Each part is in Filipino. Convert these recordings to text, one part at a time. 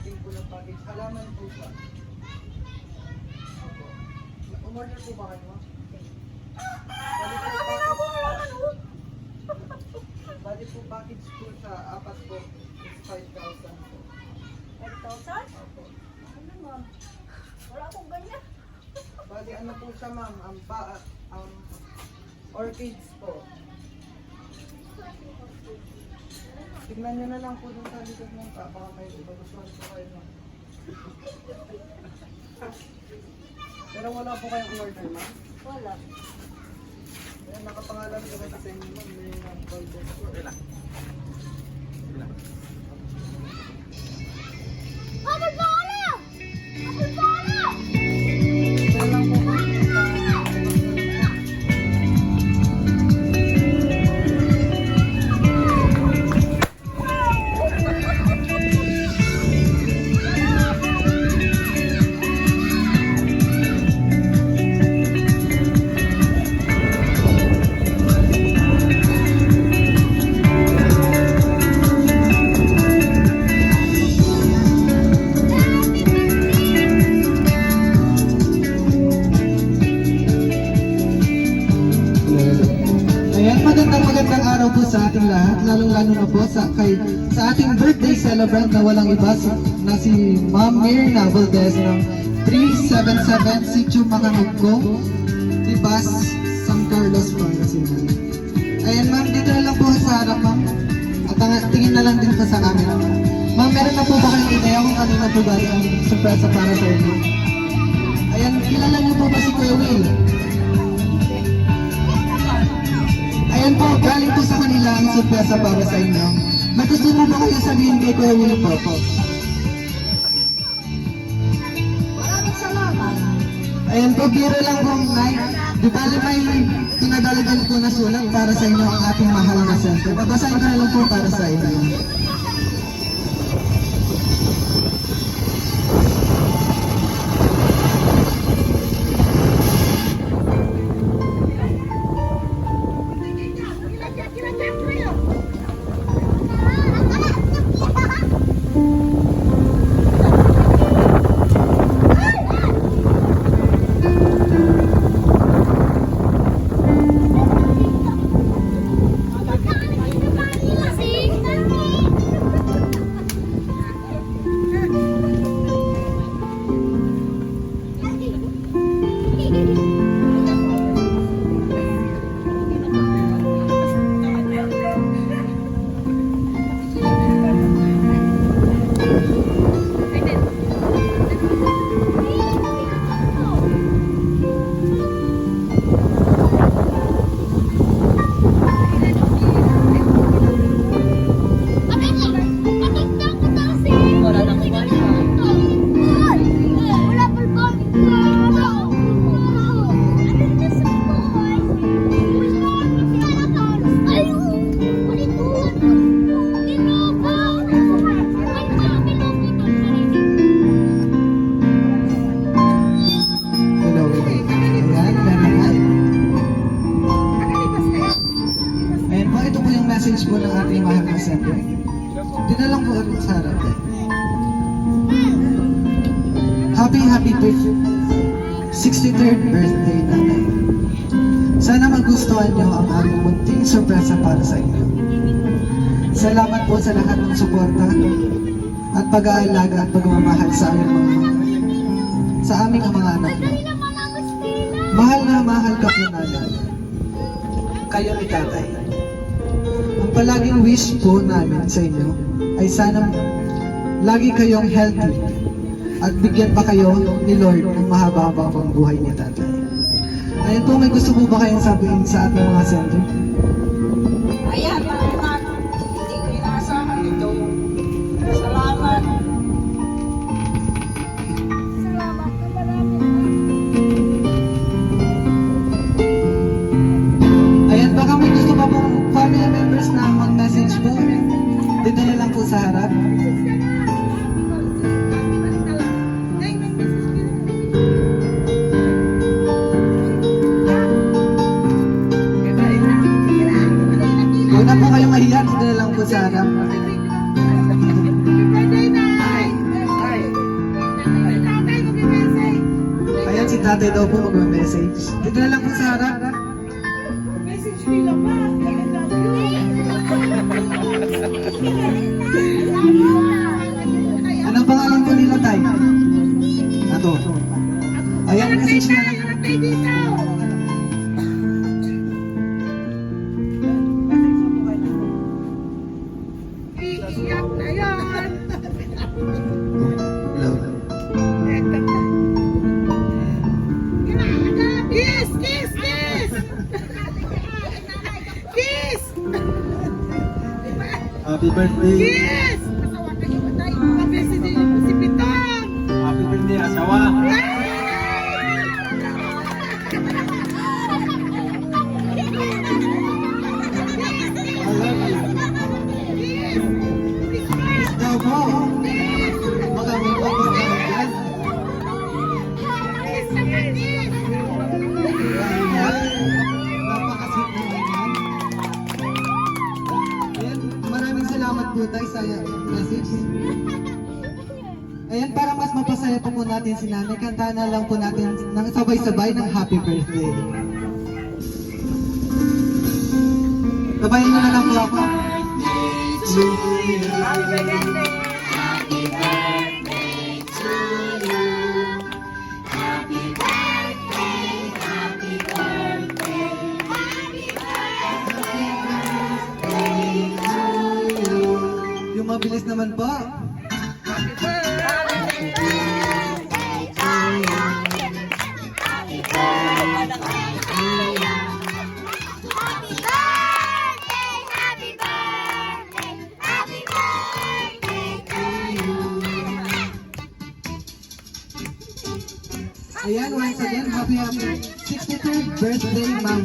ating po ng package. Halaman po siya. Opo. Umorder po ba kayo? Bali po package po sa apat po is 5,000 po. 5,000? Opo. Ano ma'am? Wala akong ganyan. Bali ano po siya ma'am, orchids po. Tignan nyo na lang po dun sa likod ng pa, baka may bagustuhan po kayo ma'am. Pero wala po kayong order ma'am. Wala. Ayan, nakapangalan ko kasi sa inyo ma'am, may golden. Okay lang. Okay lang. Ayan lang po ma'am. Ayan, magandang araw po sa ating lahat, lalong-lalo na po sa ating birthday celebrant na walang iba na si Ma'am Mirna Valdez ng 377 Sitio Macanugco, Tibas, San Carlos, Pangasinan. Ayan ma'am, dito na lang po sa harap ma'am. At tingin na lang din po sa camera. Ma'am, meron na po ba kayong idea kung kanina po ba ang surpresa para sa inyo? Ayan, kilala niyo po ba si Kuya Will? Ayan po, galing po sa kanila ang surpresa para sa inyo. May gusto mo ba kayo sabihin kay Kuya Will po? Maraming salamat. Ayan po, biro lang po, Nay. Di ba may pinadalagan po na sulat para sa inyo ang ating mahal na center. Babasahin ko na lang po para sa inyo. Message po ng ating mahal na center. Dito lang po ulit sa harap. Happy 63rd birthday nanay. Sana magustuhan niyo ang aming munting sorpresa para sa inyo. Salamat po sa lahat ng suporta at pag-aalaga at pagmamahal sa aming mga anak niyo. Mahal na mahal ka po nanay. Kayo ni tatay. Ang palaging wish po namin sa inyo ay sana lagi kayong healthy at bigyan pa kayo ni Lord ng mahaba-haba pang buhay ni tatay. Ayan po, may gusto po ba kayong sabihin sa ating mga center? Ayan, salamat. Hindi ko inaasahan ito. Salamat. Salamat na marami. Ayan, baka may gusto pa pong family members na mag-message po. Dito na lang po sa harap. Huwag na po kayong mahiya, dito na lang po sa harap. tatay daw po mag-message. Dito na lang po sa harap. Message nila ba? Anong pangalan po nila, tay? Ato. Ayan, message na lang. Iiyak na yan. Hello. Kiss! Kiss! Kiss! Kiss! Happy birthday. Kiss! Asawa ka yung matay. Kape si Pitong. Happy birthday, asawa. I love you. Kiss daw po. Baka may pagkakaroon dyan. Kiss naman, kiss! Napakasweet naman yan. Ayan, maraming salamat po tayo sa message. Ayan, para mas mapasaya po natin si nanay, kantahan na lang po natin ng sabay-sabay ng happy birthday. Sabayan niyo na lang po ako. Yung mabilis naman po. Ayan, once again, happy 63rd birthday, Ma'am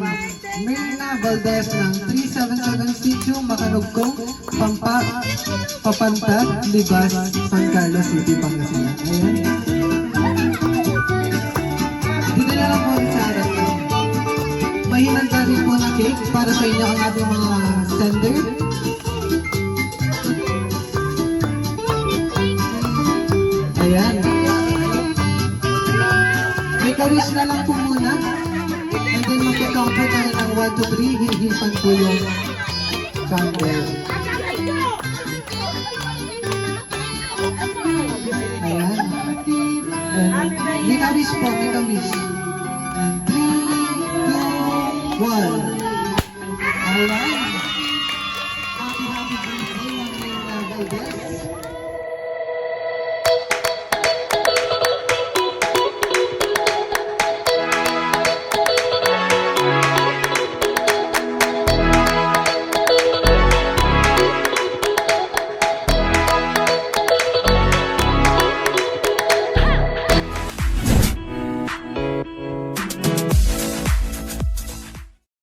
Myrna Valdez ng 3776 Macanugkong, Papantag, Libas, San Carlos City, Pangasinan. Ayan. Dito na lang po sa harap. Mahinanda rin po na cake para sa inyo ang ating mga sender. Ayan. May kawish na lang po muna. And then magkakount po tayo ng 1, 2, 3. Hihipan po yung candle. Ayan. Ayan. May kawish po, may kawish.